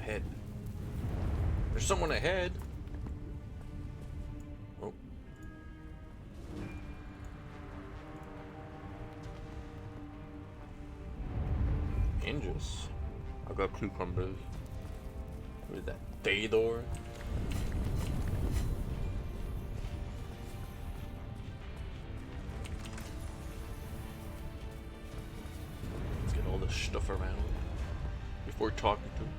ahead. There's someone ahead. Oh. Hinges. I got cucumbers. What is that? Theodore? Let's get all this stuff around before talking to him.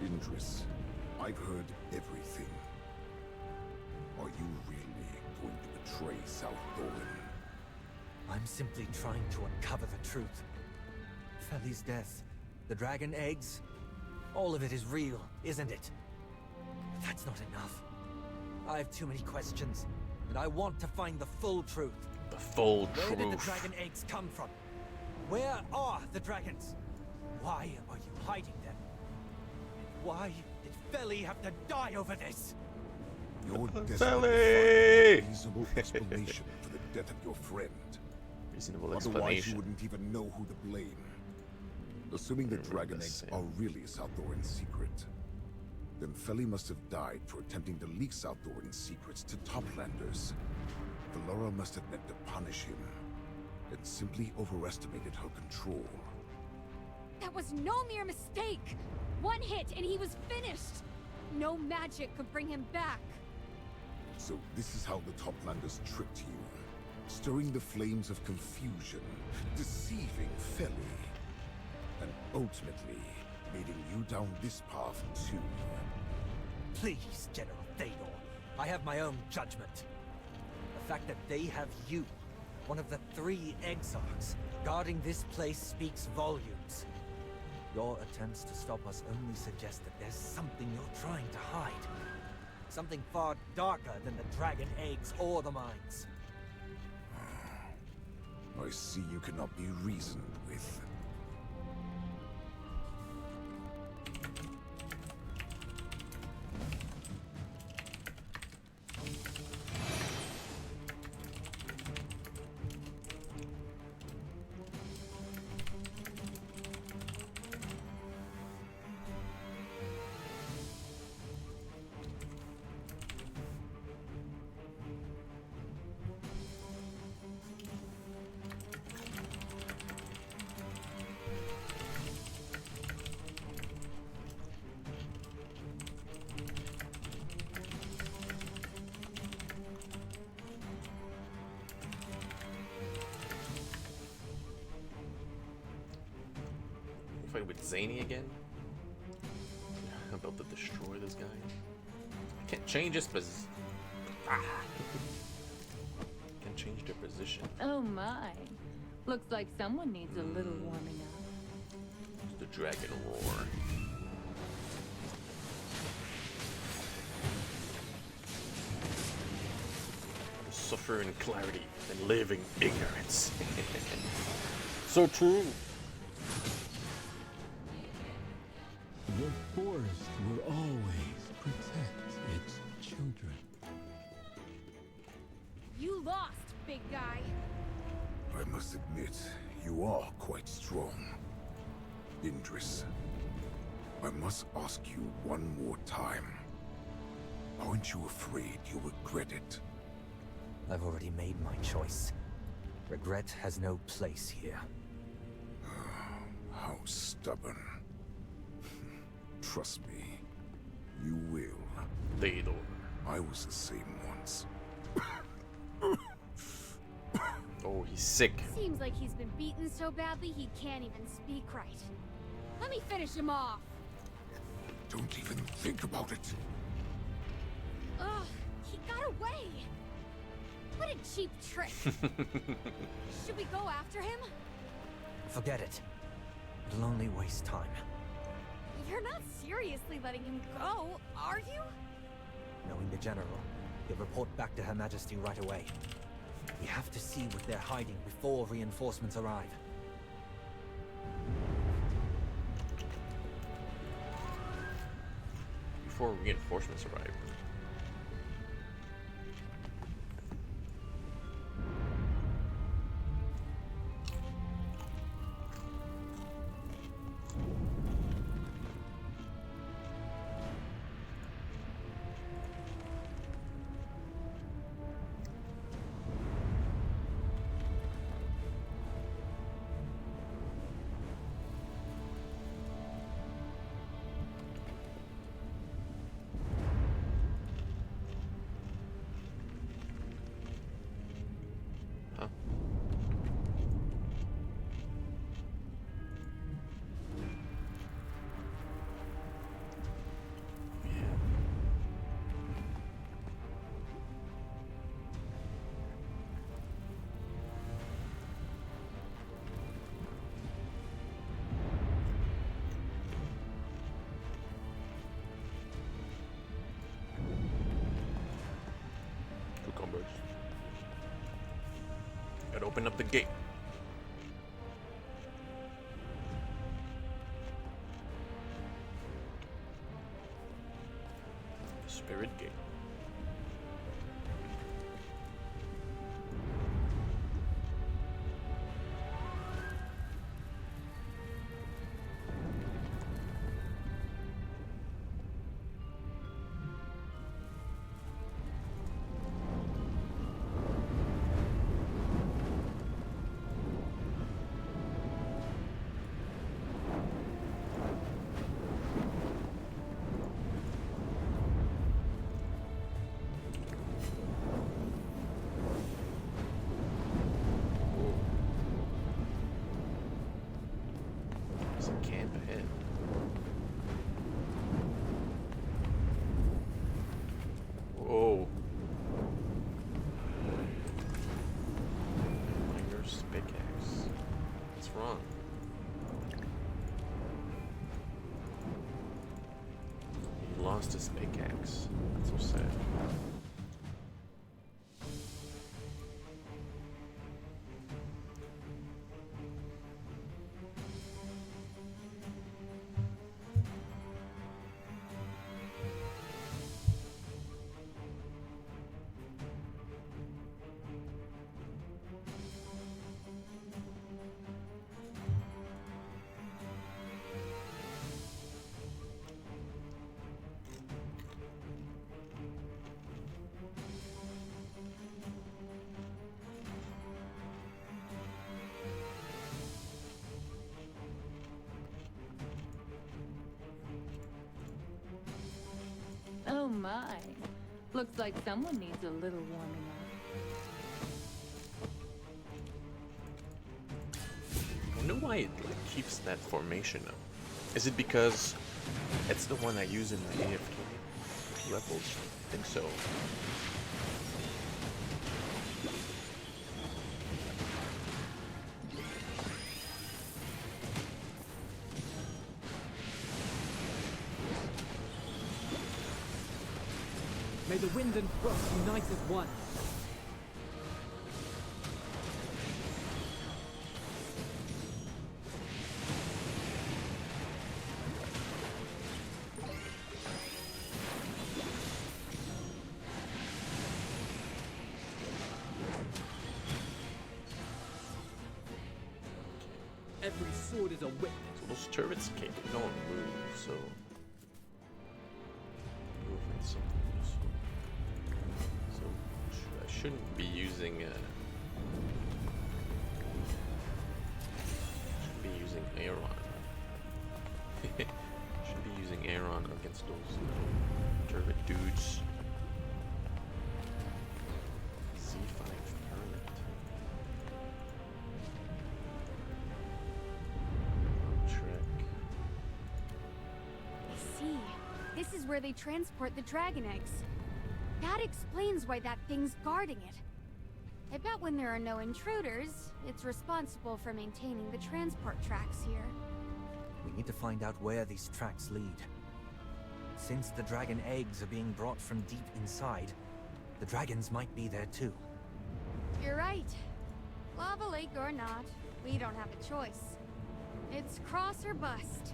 Indris, I've heard everything. Are you really going to betray South Doran? I'm simply trying to uncover the truth. Feli's death, the dragon eggs, all of it is real, isn't it? But that's not enough. I have too many questions, and I want to find the full truth. The full truth. Where did the dragon eggs come from? Where are the dragons? Why are you hiding them? Why did Feli have to die over this? You're desperate Feli! to find a reasonable explanation for the death of your friend. Reasonable Otherwise, explanation. you wouldn't even know who to blame. Assuming the dragon eggs are really South Doran's secret, then Feli must have died for attempting to leak South Doran's secrets to Toplanders. Valora must have meant to punish him, and simply overestimated her control. That was no mere mistake! One hit and he was finished! No magic could bring him back. So this is how the Toplanders tricked you. Stirring the flames of confusion, deceiving Feli, and ultimately leading you down this path too. Please, General Theodore. I have my own judgment. The fact that they have you, one of the 3 exarchs, guarding this place speaks volumes. Your attempts to stop us only suggest that there's something you're trying to hide. Something far darker than the dragon eggs or the mines. I see you cannot be reasoned with. Fight with Zany again? I'm about to destroy this guy. I can't change his position. Can't change their position. Oh my. Looks like someone needs a little warming up. The dragon roar. Suffer in clarity and live in ignorance. So true. The forest will always protect its children. You lost, big guy. I must admit, you are quite strong. Indris, I must ask you one more time. Aren't you afraid you'll regret it? I've already made my choice. Regret has no place here. How stubborn. Trust me, you will. Theodore. I was the same once. Oh, he's sick. Seems like he's been beaten so badly he can't even speak right. Let me finish him off. Don't even think about it. Ugh, he got away. What a cheap trick. Should we go after him? Forget it. It'll only waste time. You're not seriously letting him go, are you? Knowing the General, he'll report back to Her Majesty right away. We have to see what they're hiding before reinforcements arrive. Before reinforcements arrive. open up the gate. The spirit gate. There's a camp ahead. Whoa. Minor pickaxe. What's wrong? He lost his pickaxe. That's so sad. Oh my. Looks like someone needs a little warming up. I wonder why it keeps that formation up. Is it because it's the one I use in my AFK levels? I think so. May the wind and frost unite as one. Every sword is a witness. So those turrets don't move, so movement something useful. So I shouldn't be using Aaron. Should be using Aaron against those turret dudes. C5 turret. Trek. I see. This is where they transport the dragon eggs. That explains why that thing's guarding it. I bet when there are no intruders, it's responsible for maintaining the transport tracks here. We need to find out where these tracks lead. Since the dragon eggs are being brought from deep inside, the dragons might be there too. You're right. Lava Lake or not, we don't have a choice. It's cross or bust.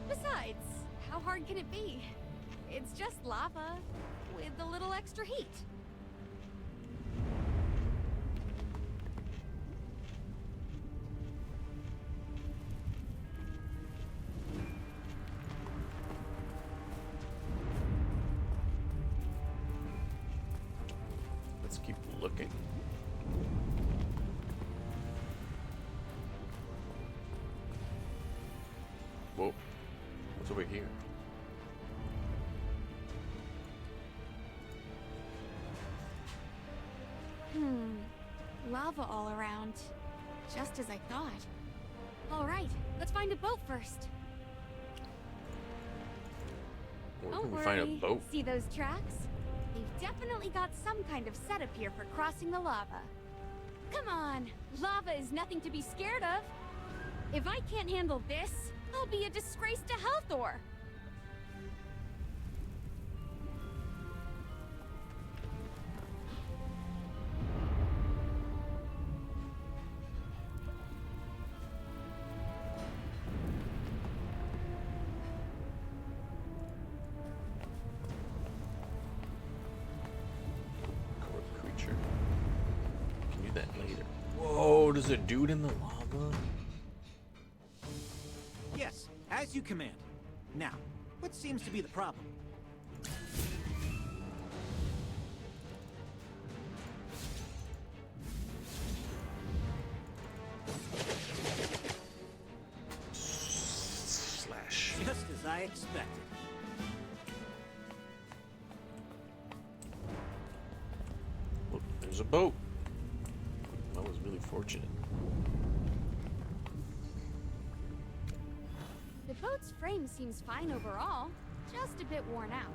Besides, how hard can it be? It's just lava with a little extra heat. Let's keep looking. Whoa. What's over here? Lava all around. Just as I thought. All right, let's find a boat first. Where Don't can we worry. find a boat? See those tracks? They've definitely got some kind of setup here for crossing the lava. Come on, lava is nothing to be scared of. If I can't handle this, I'll be a disgrace to Helthor. save that later. Whoa, there's a dude in the lava? Yes, as you command. Now, what seems to be the problem? Slash. Just as I expected. Look, there's a boat. I was really fortunate. The boat's frame seems fine overall, just a bit worn out.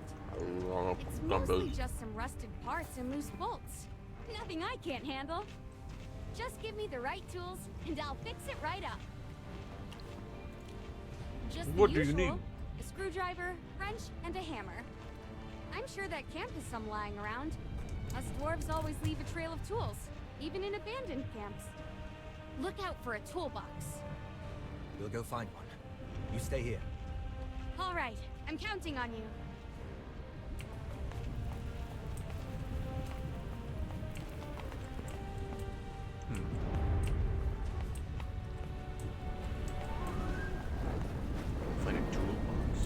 Oh, It's mostly just some rusted parts and loose bolts. Nothing I can't handle. Just give me the right tools, and I'll fix it right up. Just the What do you usual, need? a screwdriver, wrench, and a hammer. I'm sure that camp has some lying around. Us dwarves always leave a trail of tools, even in abandoned camps. Look out for a toolbox. We'll go find one. You stay here. All right, I'm counting on you. Find a toolbox.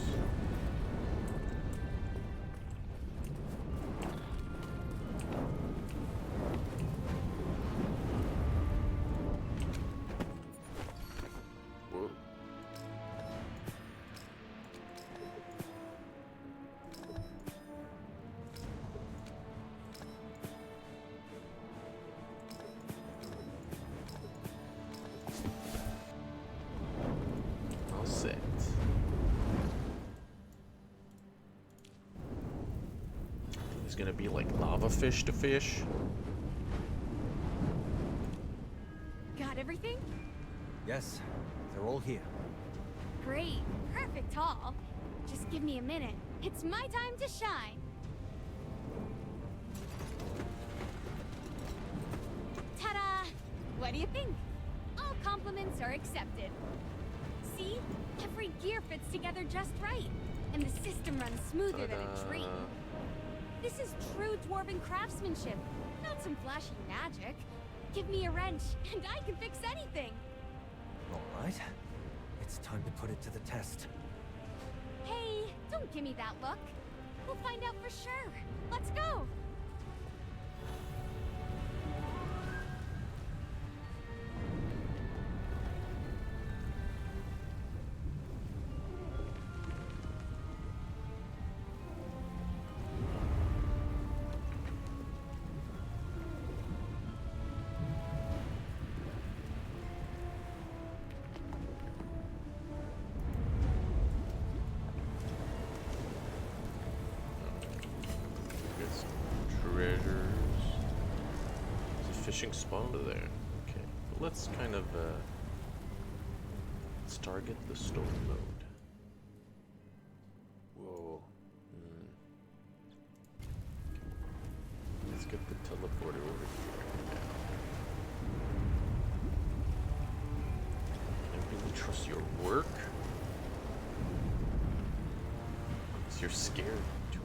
Whoa. All set. There's gonna be like lava fish to fish. Got everything? Yes, they're all here. Great. Perfect haul. Just give me a minute. It's my time to shine. Ta-da! What do you think? All compliments are accepted. See? Every gear fits together just right. And the system runs smoother than a dream. This is true dwarven craftsmanship, not some flashy magic. Give me a wrench, and I can fix anything. All right. It's time to put it to the test. Hey, don't give me that look. We'll find out for sure. Let's go. Get some treasures. There's a fishing spot over there. Okay, but let's kind of let's target the storm mode. Whoa. Let's get the teleporter over here. I really trust your work. You're scared to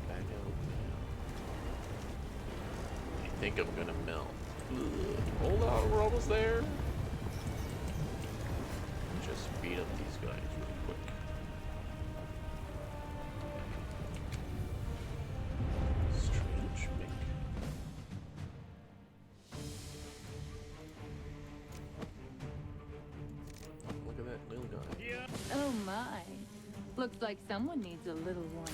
back out now. I think I'm gonna melt. Ugh. Hold on, we're almost there. Just beat up these guys real quick. Strange make. Look at that little guy. Oh my. Looks like someone needs a little warming up.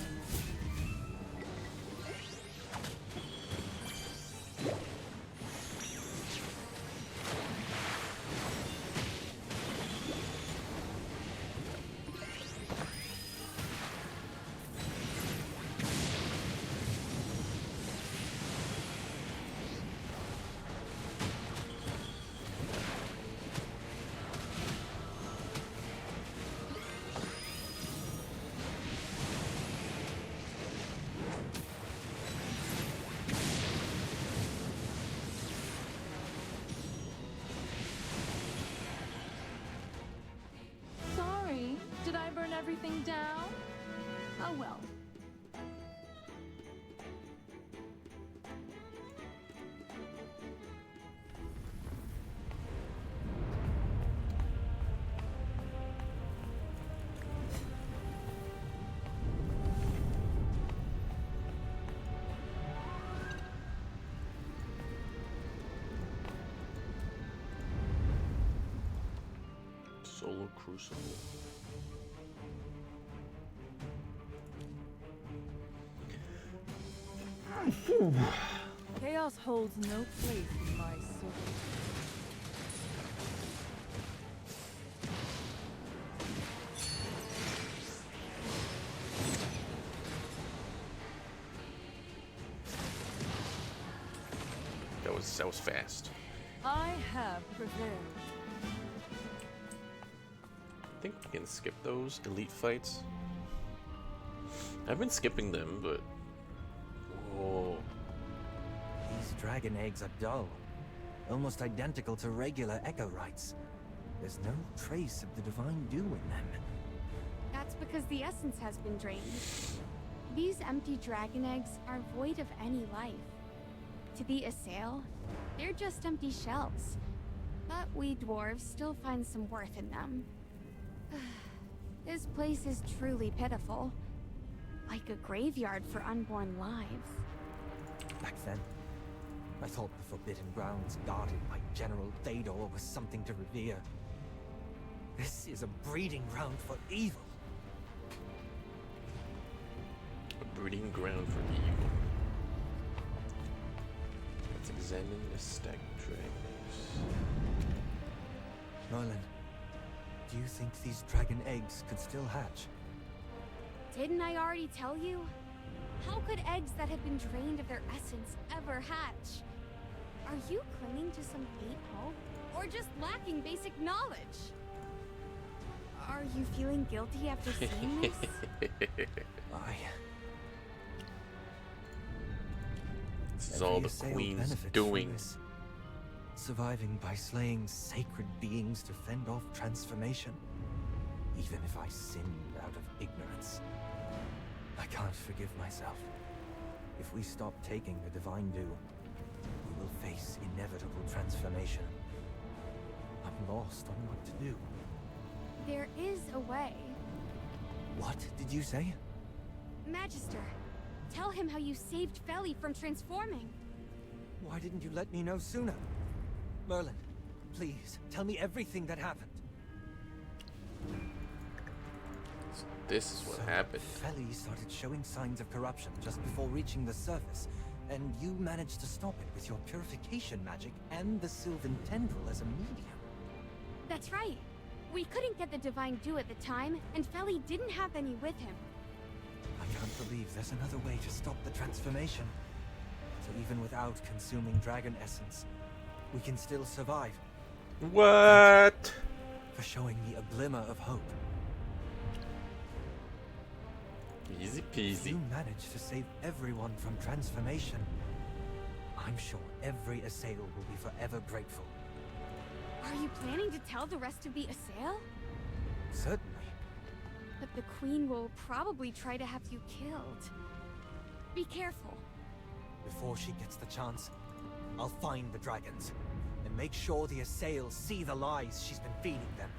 Sorry, did I burn everything down? Oh well. Solar Crucible. Chaos holds no place in my soul. That was fast. I have prevailed. I think we can skip those elite fights. I've been skipping them, but oh, These dragon eggs are dull. Almost identical to regular echo rites. There's no trace of the divine dew in them. That's because the essence has been drained. These empty dragon eggs are void of any life. To the Assail, they're just empty shells. But we dwarves still find some worth in them. This place is truly pitiful. Like a graveyard for unborn lives. Back then, I thought the Forbidden Grounds guarded by General Théodore was something to revere. This is a breeding ground for evil. a breeding ground for evil. Let's examine the stacked dragons. Merlin, do you think these dragon eggs could still hatch? Didn't I already tell you? How could eggs that have been drained of their essence ever hatch? Are you clinging to some faint hope? Or just lacking basic knowledge? Are you feeling guilty after seeing this? This is all the Queen's doing. Surviving by slaying sacred beings to fend off transformation. Even if I sinned out of ignorance. I can't forgive myself. If we stop taking the divine dew, we will face inevitable transformation. I'm lost on what to do. There is a way. What did you say? Magister, tell him how you saved Feli from transforming. Why didn't you let me know sooner? Merlin, please, tell me everything that happened. So this is what happened. Feli started showing signs of corruption just before reaching the surface, and you managed to stop it with your purification magic and the Sylvan Tendril as a medium. That's right. We couldn't get the divine dew at the time, and Feli didn't have any with him. I can't believe there's another way to stop the transformation. So even without consuming dragon essence, we can still survive. What? For showing me a glimmer of hope. Easy If peasy. you manage to save everyone from transformation, I'm sure every Assail will be forever grateful. Are you planning to tell the rest of the Assail? Certainly. But the Queen will probably try to have you killed. Be careful. Before she gets the chance, I'll find the dragons and make sure the Assails see the lies she's been feeding them.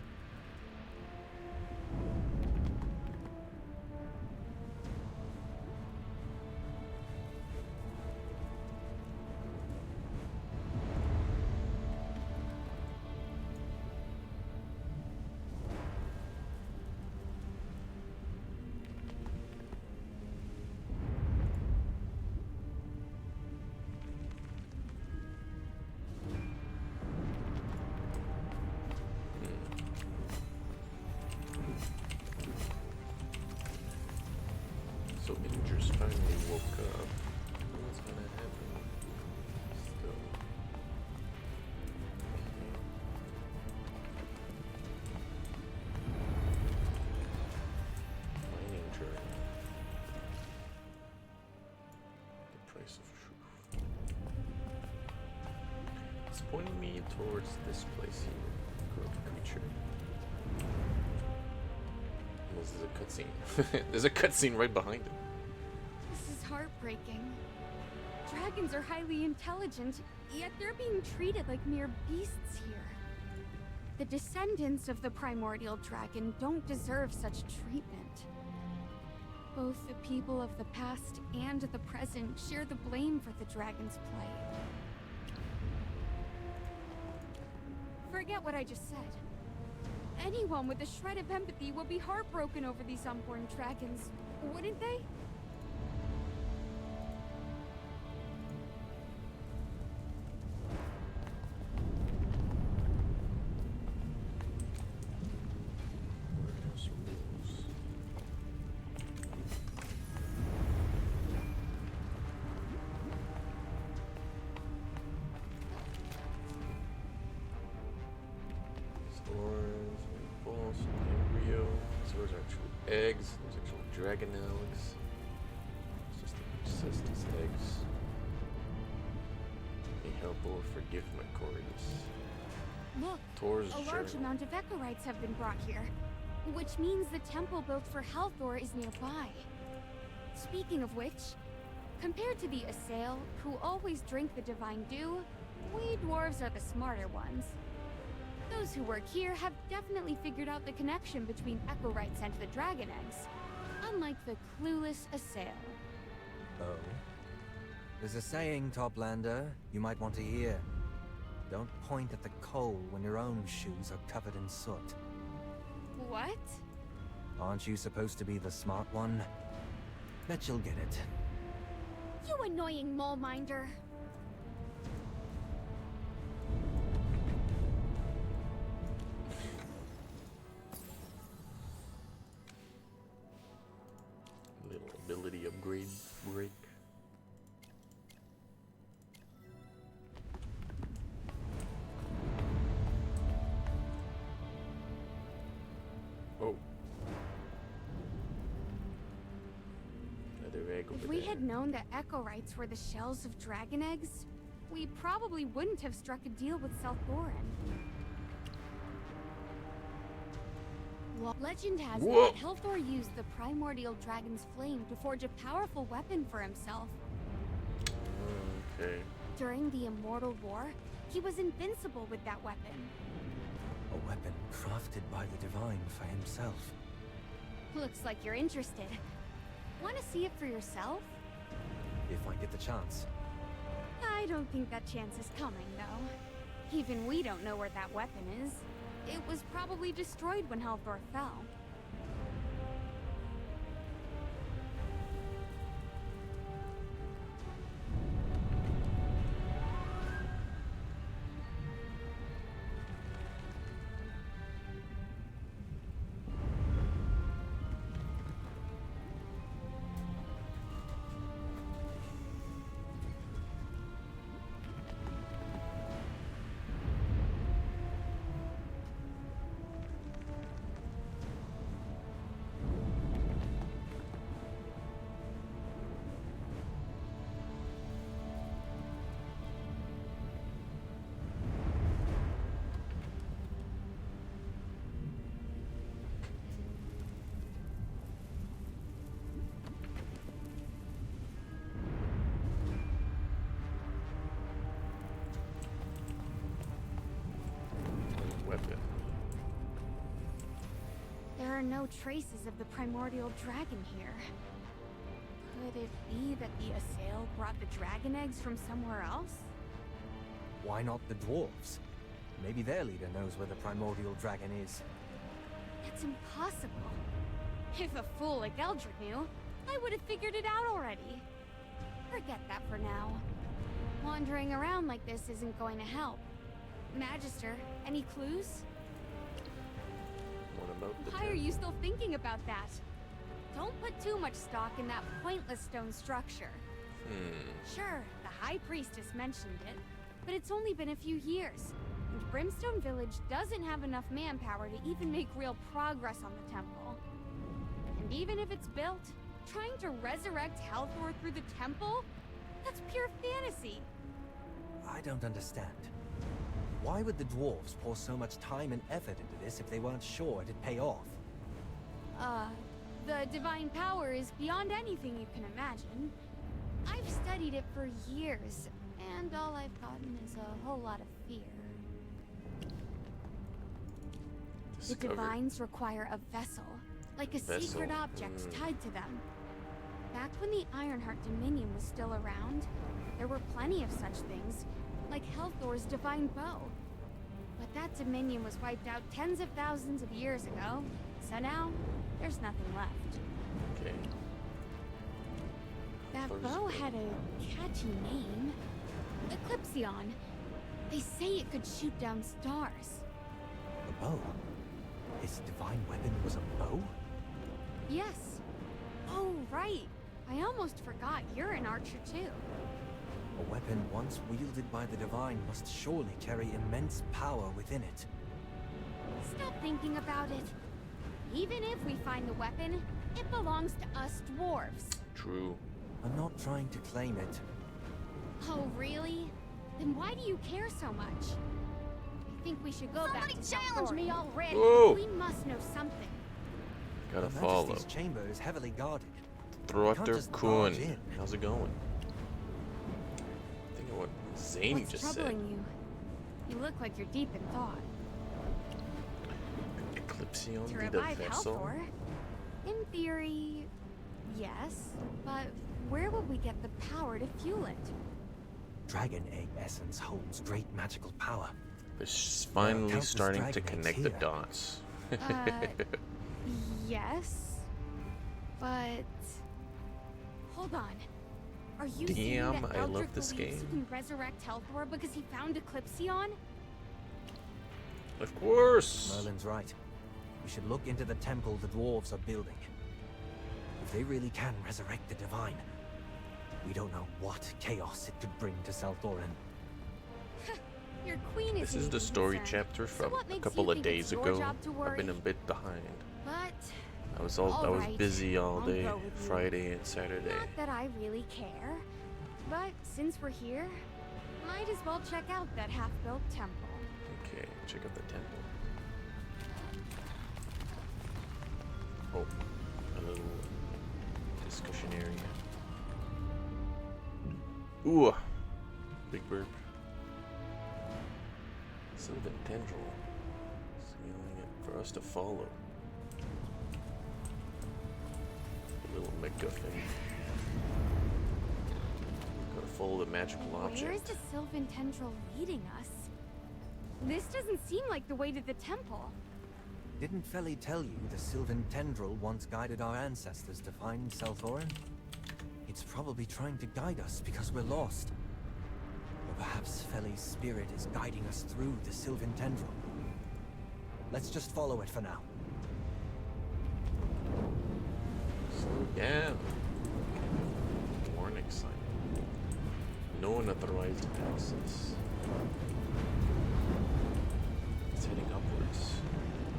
So Injurs finally woke up. What's gonna happen? Still. Mining journey. The price of truth. It's pointing me towards this place here. Growth creature. This is a cutscene. There's a cutscene right behind it. This is heartbreaking. Dragons are highly intelligent, yet they're being treated like mere beasts here. The descendants of the primordial dragon don't deserve such treatment. Both the people of the past and the present share the blame for the dragon's plight. Forget what I just said. Anyone with a shred of empathy will be heartbroken over these unborn dragons, wouldn't they? Warehouse rules. Spores, balls, embryo. Spores are actual eggs. There's actual dragon eggs. It's just cestus eggs. May help or forgive my cowardice. Look, Tor's a large journal. amount of Echorites have been brought here, which means the temple built for Halthor is nearby. Speaking of which, compared to the Assail, who always drink the divine dew, we dwarves are the smarter ones. Those who work here have definitely figured out the connection between Echorites and the dragon eggs, unlike the clueless Assail. Oh? There's a saying, Toplander, you might want to hear. Don't point at the coal when your own shoes are covered in soot. What? Aren't you supposed to be the smart one? Bet you'll get it. You annoying mole minder. Little ability upgrade break. Oh. Another egg over If we there. had known that Echorites were the shells of dragon eggs, we probably wouldn't have struck a deal with Southboren. Legend has it Whoa. that Halthor used the primordial dragon's flame to forge a powerful weapon for himself. Okay. During the Immortal War, he was invincible with that weapon. A weapon crafted by the divine for himself. Looks like you're interested. Want to see it for yourself? If I get the chance. I don't think that chance is coming, though. Even we don't know where that weapon is. It was probably destroyed when Halthor fell. Weapon. There are no traces of the primordial dragon here. Could it be that the Assail brought the dragon eggs from somewhere else? Why not the dwarves? Maybe their leader knows where the primordial dragon is. That's impossible. If a fool like Eldred knew, I would have figured it out already. Forget that for now. Wandering around like this isn't going to help. Magister, any clues? What about the Why are you still thinking about that? Don't put too much stock in that pointless stone structure. Sure, the High Priestess mentioned it, but it's only been a few years, and Brimstone Village doesn't have enough manpower to even make real progress on the temple. And even if it's built, trying to resurrect Halthor through the temple? That's pure fantasy. I don't understand. Why would the dwarves pour so much time and effort into this if they weren't sure it'd pay off? The divine power is beyond anything you can imagine. I've studied it for years, and all I've gotten is a whole lot of fear. The divines require a vessel, like a secret object tied to them. Back when the Ironheart Dominion was still around, there were plenty of such things, like Halthor's divine bow. But That dominion was wiped out tens of thousands of years ago, so now there's nothing left. Okay. That First bow bow. had a catchy name. Eclipsion. They say it could shoot down stars. A bow? His divine weapon was a bow? Yes. Oh, right. I almost forgot you're an archer too. A weapon once wielded by the divine must surely carry immense power within it. Stop thinking about it. Even if we find the weapon, it belongs to us dwarves. True. I'm not trying to claim it. Oh, really? Then why do you care so much? I think we should go back to challenge me already. Whoa. We must know something. Gotta Her follow. Majesty's chamber is heavily guarded. Throtter Can't just barge Kun. in. How's it going? Think of what Zany What's just troubling said. you? You look like you're deep in thought. Eclipsion To be the revive vessel? Halthor? In theory, yes. But where would we get the power to fuel it? Dragon egg essence holds great magical power. It's finally countless starting to dragon eggs connect the here. dots. Yes. But... Hold on. Are you saying Damn, that I love Eldrick this believes game. he can resurrect Halthor because he found Eclipsion? Of course! Merlin's right. We should look into the temple the dwarves are building. If they really can resurrect the divine, we don't know what chaos it could bring to Salthorin. Your queen is This is the story chapter from a couple of days ago. I've been a bit behind. But I was I was Alright, busy all I'll day, go with you. Friday and Saturday. not that I really care. But since we're here, might as well check out that half-built temple. Okay, check out the temple. Oh, a little discussion area. Ooh, big burp. Sylvan tendril. Signaling it for us to follow. A little MacGuffin. Gotta follow the magical object. Where is the Sylvan tendril leading us? This doesn't seem like the way to the temple. Didn't Feli tell you the Sylvan Tendril once guided our ancestors to find Salthorin? It's probably trying to guide us because we're lost. Or perhaps Feli's spirit is guiding us through the Sylvan Tendril. Let's just follow it for now. Slow down. Warning sign. No unauthorized access. It's heading upwards.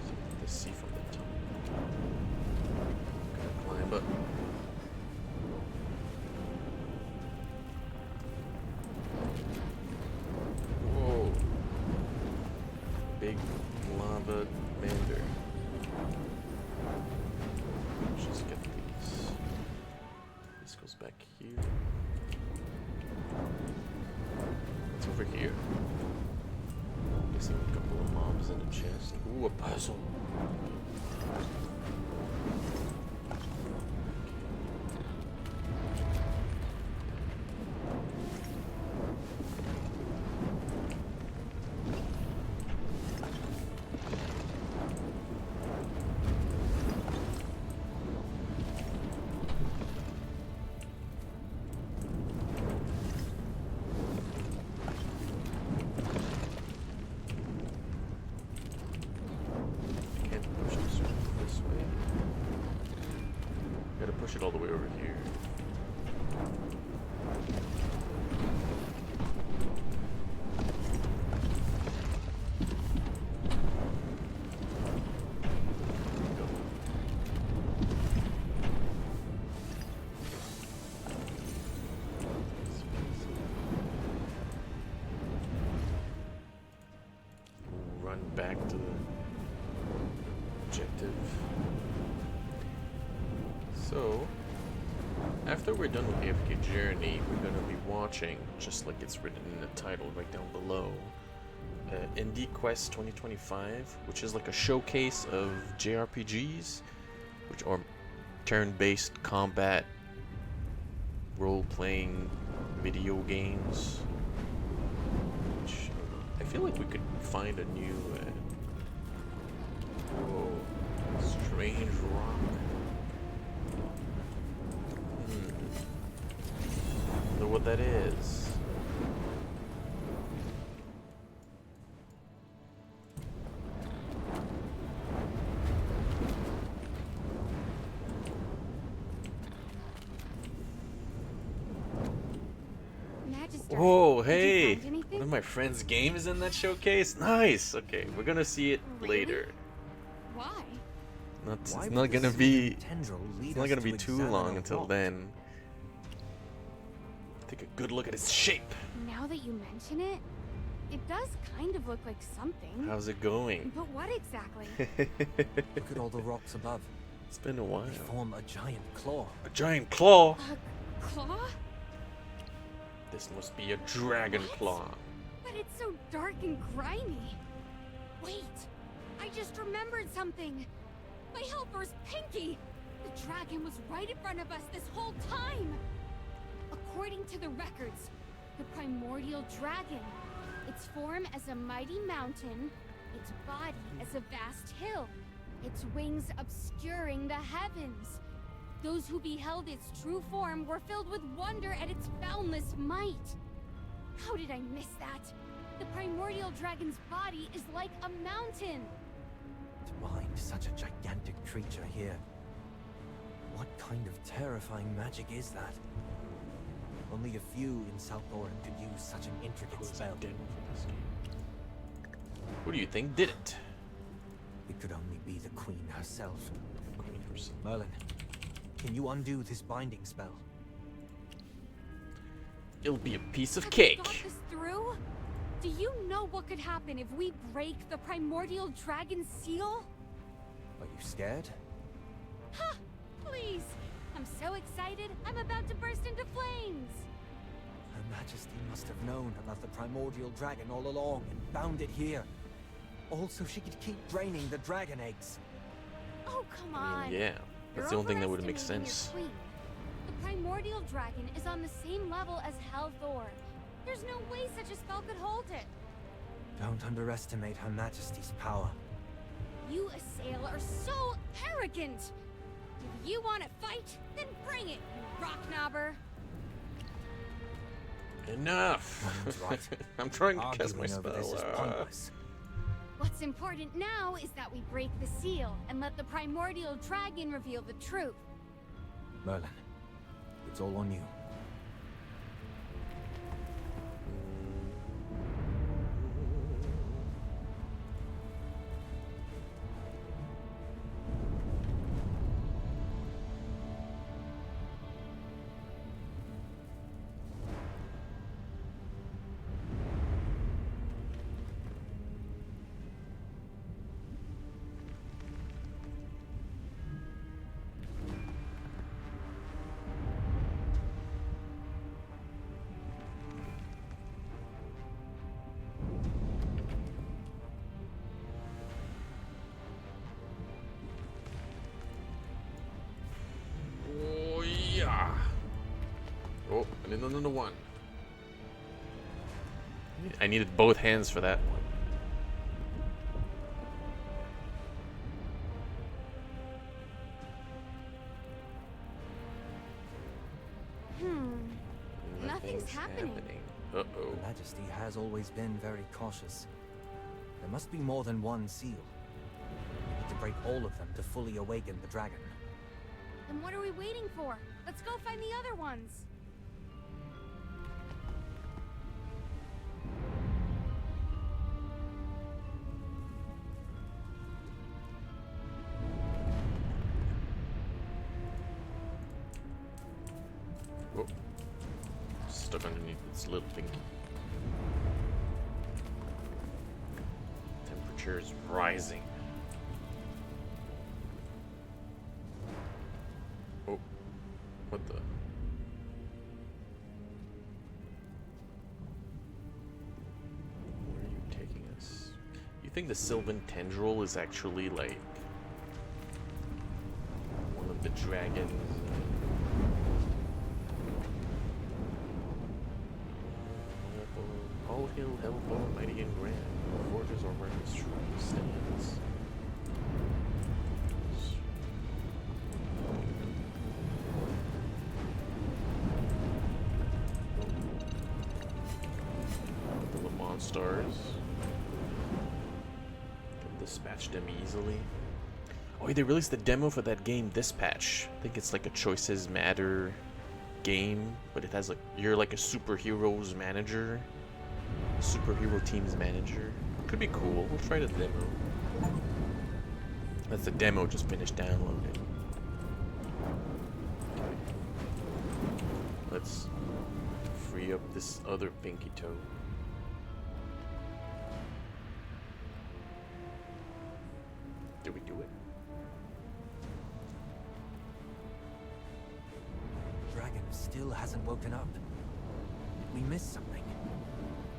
Something to see from the top. Gotta climb up. Whoa. Big lava mander. Just get these. This goes back here. What's over here? Missing a couple of mobs in a chest. Ooh, a puzzle. Can't push this way. Gotta push it all the way over here. Run back to the objective. So, after we're done with AFK Journey, we're gonna be watching, just like it's written in the title right down below, Indie Quest 2025, which is like a showcase of JRPGs, which are turn-based combat, role-playing video games. Which I feel like we could find a new. Whoa, strange rock. Wonder what that is. Magister, Whoa, did you hey! find anything? One of my friend's game is in that showcase? Nice! Okay, we're gonna see it Really? later. Why? It's Why not would the gonna Sylvan be. tendril lead It's not us gonna to be too examine long a until rock? then. Take a good look at its shape. Now that you mention it, it does kind of look like something. How's it going? But what exactly? Look at all the rocks above. It's been a while. They form a giant claw. A giant claw? A claw? This must be a dragon What? claw. But it's so dark and grimy. Wait, I just remembered something. My helper's Pinky. The dragon was right in front of us this whole time. According to the records, the primordial dragon. Its form as a mighty mountain, its body as a vast hill, its wings obscuring the heavens. Those who beheld its true form were filled with wonder at its boundless might. How did I miss that? The primordial dragon's body is like a mountain. To find such a gigantic creature here. What kind of terrifying magic is that? Only a few in South Thorin could use such an intricate spell. Who do you think did it? It could only be the Queen herself. Queen herself. Merlin, can you undo this binding spell? It'll be a piece of Have you cake. thought this through? Do you know what could happen if we break the primordial dragon's seal? Are you scared? Ha! Please! I'm so excited, I'm about to burst into flames! Her Majesty must have known about the primordial dragon all along and bound it here. All so she could keep draining the dragon eggs. Oh, come I on! mean, yeah. That's the only thing that would make sense. Your queen. The primordial dragon is on the same level as Hell Thor. There's no way such a spell could hold it. Don't underestimate Her Majesty's power. You, Assail, are so arrogant! If you want to fight, then bring it, you rock knobber! Enough! That's right. I'm trying to cast my Arguing over this is spell. pointless. What's important now is that we break the seal and let the primordial dragon reveal the truth. Merlin, it's all on you. Oh, yeah. Oh, I need another one. I needed both hands for that one. Nothing's happening. Her Uh-oh. Majesty has always been very cautious. There must be more than one seal. We need to break all of them to fully awaken the dragon. Then what are we waiting for? Let's go find the other ones. Whoa. Stuck underneath its little pinky. Temperature is rising. Oh. What the? Where are you taking us? You think the Sylvan Tendril is actually like one of the dragons? All hail Hellbow, mighty and grand. Forges or where his true stands. The Le Mans stars. Can dispatch them easily. Oh, they released the demo for that game, Dispatch. I think it's like a Choices Matter game, but it has like, you're like a superheroes manager. Superhero team's manager. Could be cool. We'll try the demo. That's the demo, just finished downloading. Let's free up this other pinky toe. Did we do it? Dragon still hasn't woken up. Did we miss something?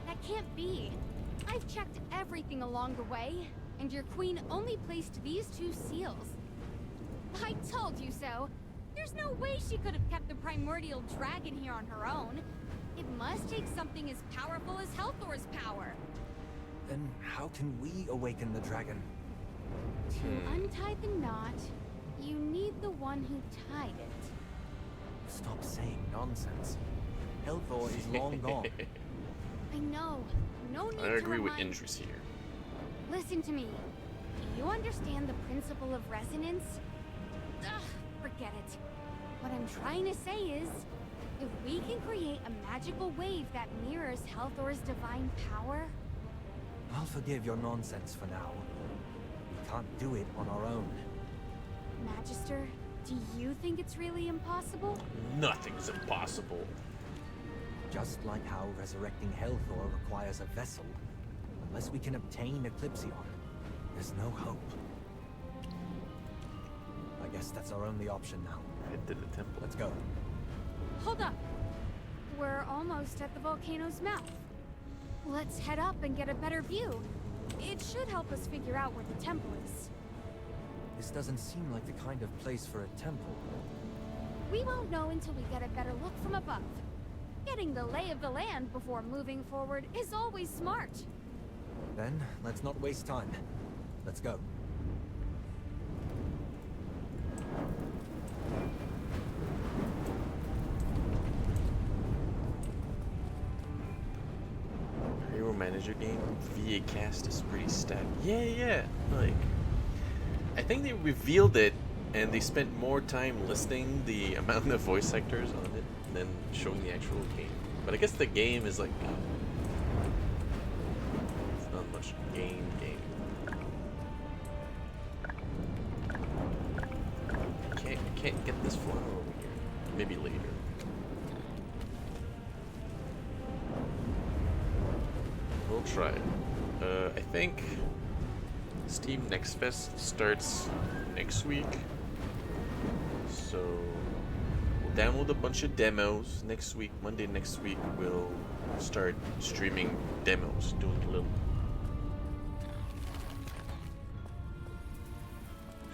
That can't be. I've checked everything along the way, and your queen only placed these 2 seals. I told you so. There's no way she could have kept the primordial dragon here on her own. It must take something as powerful as Helthor's power. Then how can we awaken the dragon? To untie the knot, you need the one who tied it. Stop saying nonsense. Helthor is long gone. I know. No need I to agree with remind- Indris here. Listen to me. Do you understand the principle of resonance? Ugh, forget it. What I'm trying to say is, if we can create a magical wave that mirrors Helthor's divine power... I'll forgive your nonsense for now. We can't do it on our own. Magister, do you think it's really impossible? Nothing's impossible. Just like how resurrecting Helthor requires a vessel, unless we can obtain Eclipsion, there's no hope. I guess that's our only option now. Head to the temple. Let's go. Hold up. We're almost at the volcano's mouth. Let's head up and get a better view. It should help us figure out where the temple is. This doesn't seem like the kind of place for a temple. We won't know until we get a better look from above. Getting the lay of the land before moving forward is always smart. Then, let's not waste time. Let's go. Hero Manager game VA cast is pretty stacked. Yeah. Like, I think they revealed it and they spent more time listing the amount of voice actors on it than showing the actual game. But I guess the game is like, it's not much game. I can't get this flower over here. Maybe later. We'll try it. I think Steam Next Fest starts next week. So we'll download a bunch of demos next week. Monday next week we'll start streaming demos, doing a little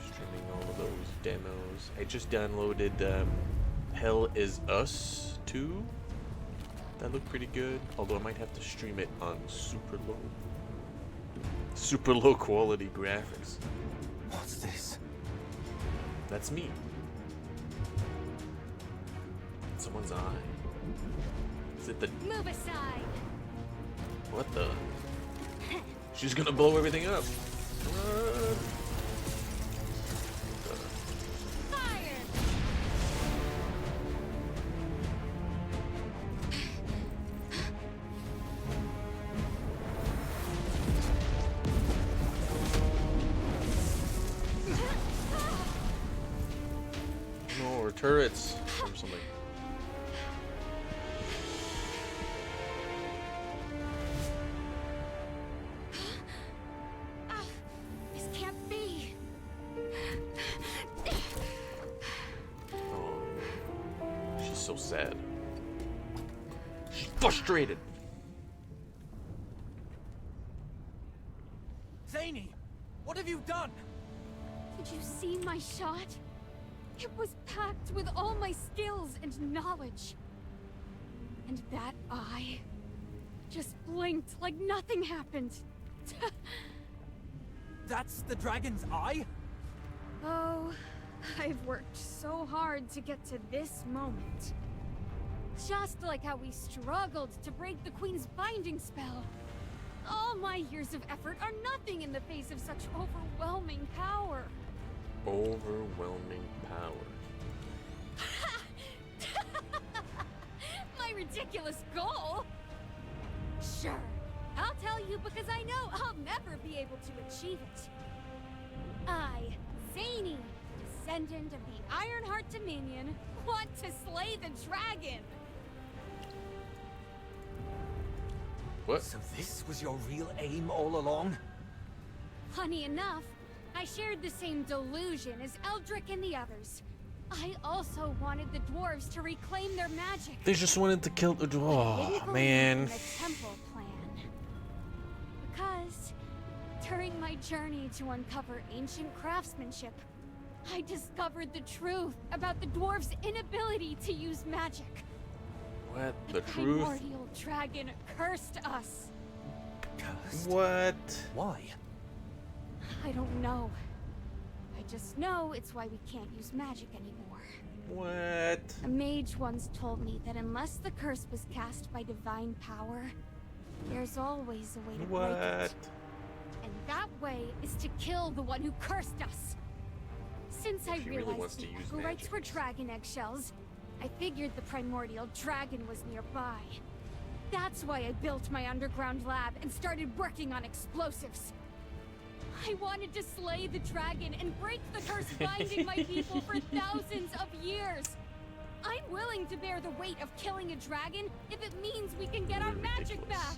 streaming all of those demos. I just downloaded Hell Is Us 2. That looked pretty good, although I might have to stream it on super low quality graphics. What's this? That's me. Someone's eye. Is it the... Move aside! What the? She's gonna blow everything up. What? Fire! No, or turrets or something. This can't be. Oh, she's so sad. She's frustrated. Zany! What have you done? Did you see my shot? It was packed with all my skills and knowledge. And that eye, just blinked like nothing happened. That's the dragon's eye? Oh, I've worked so hard to get to this moment. Just like how we struggled to break the Queen's binding spell. All my years of effort are nothing in the face of such overwhelming power. Overwhelming power. My ridiculous goal? Sure, I'll tell you because I know I'll never be able to achieve it. I, Zany, descendant of the Ironheart Dominion, want to slay the dragon. What? So this was your real aim all along? Funny enough, I shared the same delusion as Eldrick and the others. I also wanted the dwarves to reclaim their magic. They just wanted to kill the. Oh Didn't believe man. in the temple plan. Because during my journey to uncover ancient craftsmanship, I discovered the truth about the dwarves' inability to use magic. What? The The truth? primordial dragon cursed us. Cursed? What? Why? I don't know. I just know it's why we can't use magic anymore. What? A mage once told me that unless the curse was cast by divine power, there's always a way to break What? it. And that way is to kill the one who cursed us. Since I She really wants realized to the use echo rights magic. were dragon eggshells, I figured the primordial dragon was nearby. That's why I built my underground lab and started working on explosives. I wanted to slay the dragon and break the curse binding my people for thousands of years. I'm willing to bear the weight of killing a dragon if it means we can get our magic Ridiculous. back.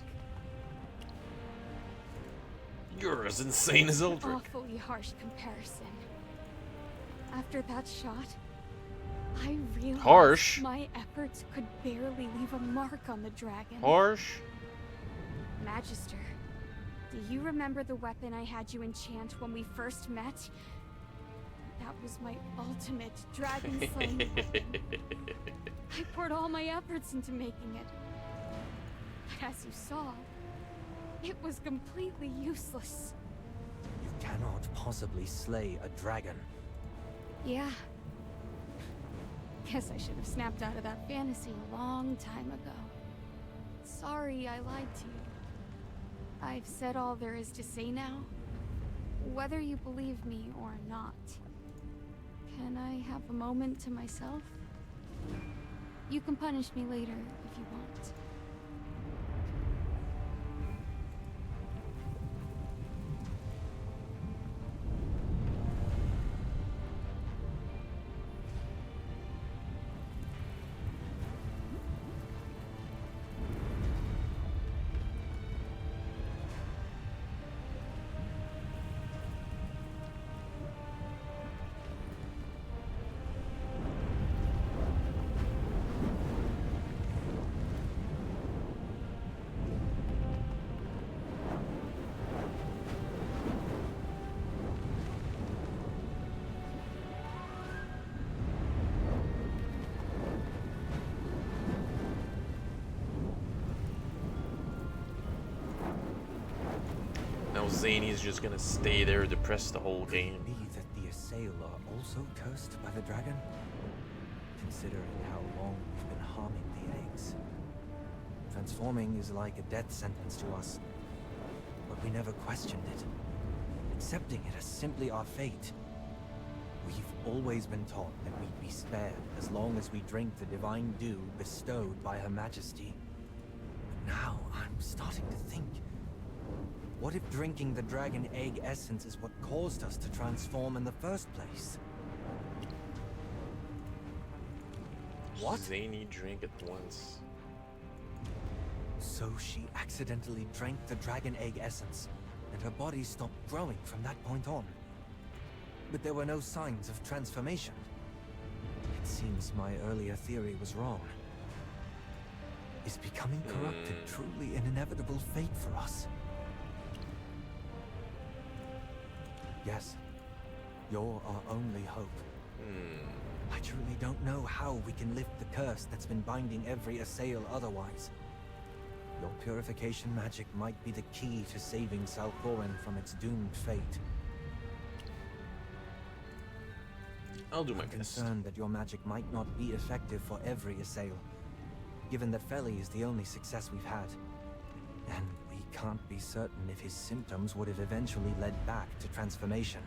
You're as insane as Eldrick. Awfully harsh comparison. After that shot, I realized Harsh? my efforts could barely leave a mark on the dragon. Harsh? Magister, do you remember the weapon I had you enchant when we first met? That was my ultimate dragon slaying weapon. I poured all my efforts into making it. But as you saw, it was completely useless. You cannot possibly slay a dragon. Yeah. Guess I should have snapped out of that fantasy a long time ago. Sorry I lied to you. I've said all there is to say now, whether you believe me or not. Can I have a moment to myself? You can punish me later if you want. Now Zany's just gonna stay there depressed the whole game. Could it be that the Assail are also cursed by the dragon? Considering how long we've been harming the eggs. Transforming is like a death sentence to us. But we never questioned it. Accepting it as simply our fate. We've always been taught that we'd be spared as long as we drink the divine dew bestowed by Her Majesty. But now I'm starting to think. What if drinking the dragon egg essence is what caused us to transform in the first place? What? Zany drank it once. So she accidentally drank the dragon egg essence, and her body stopped growing from that point on. But there were no signs of transformation. It seems my earlier theory was wrong. Is becoming corrupted truly an inevitable fate for us? Yes, you're our only hope. I truly don't know how we can lift the curse that's been binding every Assail otherwise. Your purification magic might be the key to saving Salthorin from its doomed fate. I'll do my I'm best. concerned that your magic might not be effective for every assail, given that Feli is the only success we've had. And we can't be certain if his symptoms would have eventually led back to transformation.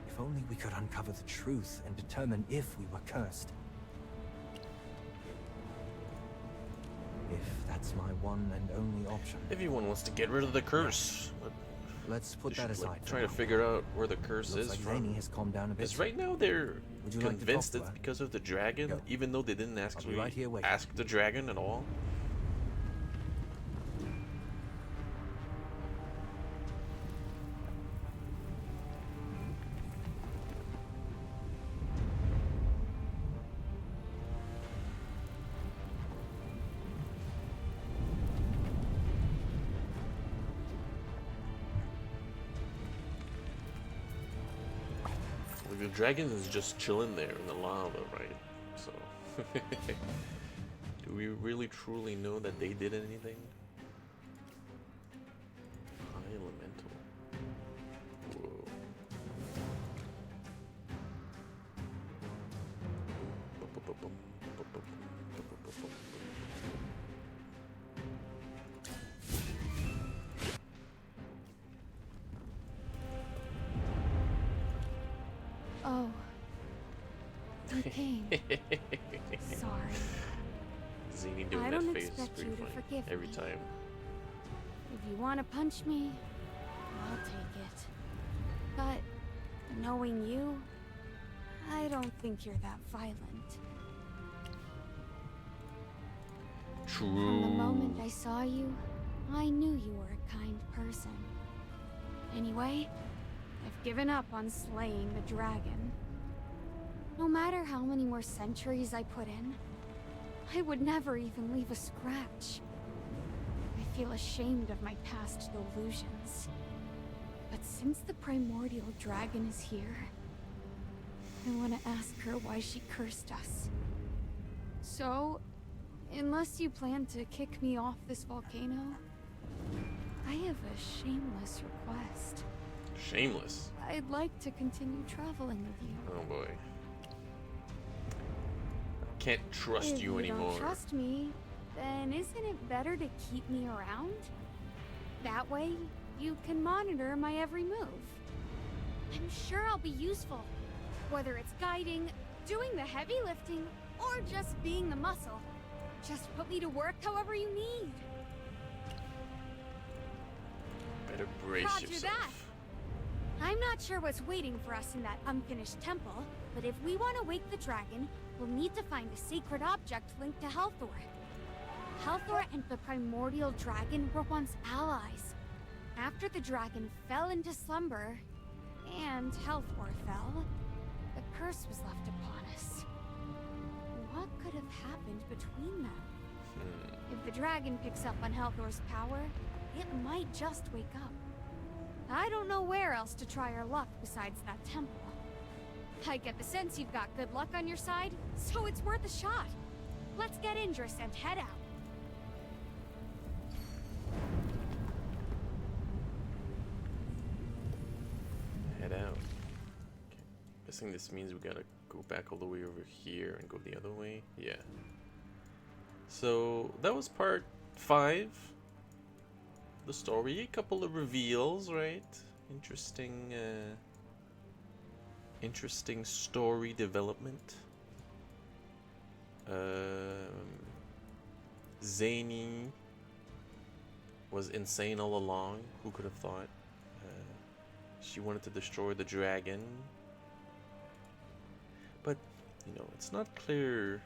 If only we could uncover the truth and determine if we were cursed. If that's my one and only option. Everyone wants to get rid of the curse. But Let's put they that should, aside like, for try now. to figure out where the curse Looks is like from. Lainey has calmed down a bit. Because right now they're Would you like to convinced talk to it's her? because of the dragon, Go. even though they didn't actually right here waiting. ask the dragon at all. Like, the dragon is just chilling there in the lava, right? So, do we really truly know that they did anything? High elemental. Whoa. Oh. You came. Sorry. Zini doing I that don't face is expect pretty you to funny forgive every me. time. If you want to punch me, I'll take it. But knowing you, I don't think you're that violent. True. From the moment I saw you, I knew you were a kind person. Anyway, I've given up on slaying the dragon. No matter how many more centuries I put in, I would never even leave a scratch. I feel ashamed of my past delusions. But since the primordial dragon is here, I want to ask her why she cursed us. So, unless you plan to kick me off this volcano, I have a shameless request. Shameless. I'd like to continue traveling with you. Oh boy. I can't trust If you anymore. don't trust me, then isn't it better to keep me around? That way, you can monitor my every move. I'm sure I'll be useful. Whether it's guiding, doing the heavy lifting, or just being the muscle. Just put me to work however you need. Better brace Roger yourself. that. I'm not sure what's waiting for us in that unfinished temple, but if we want to wake the dragon, we'll need to find a sacred object linked to Helthor. Helthor and the primordial dragon were once allies. After the dragon fell into slumber, and Helthor fell, the curse was left upon us. What could have happened between them? If the dragon picks up on Helthor's power, it might just wake up. I don't know where else to try our luck besides that temple. I get the sense you've got good luck on your side, so it's worth a shot. Let's get Indris and head out. Head out. Okay. Guessing this means we gotta go back all the way over here and go the other way. Yeah. So that was part 5. The story. A couple of reveals, right? Interesting. Interesting story development. Zany was insane all along. Who could have thought? She wanted to destroy the dragon. But, you know, it's not clear.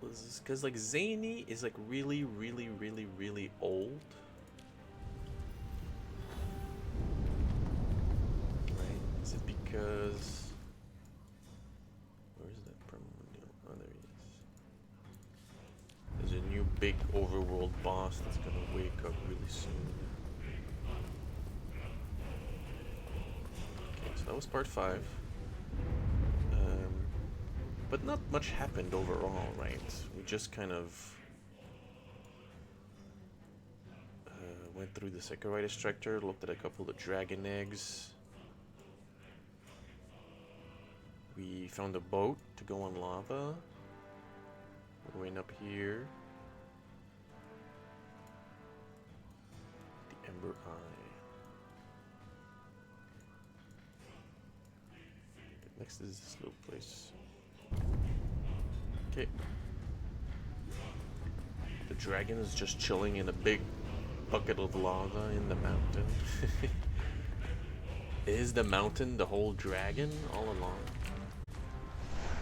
Because, like, Zany is, like, really, really, really, really old. Right? Is it because... Where is that primordial? Oh, there he is. There's a new big overworld boss that's gonna wake up really soon. Okay, so that was part 5. But not much happened overall, right? We just kind of went through the Securitous Extractor, looked at a couple of dragon eggs. We found a boat to go on lava. We're going up here. The Ember Eye. Next is this little place. Okay. The dragon is just chilling in a big bucket of lava in the mountain. Is the mountain the whole dragon all along?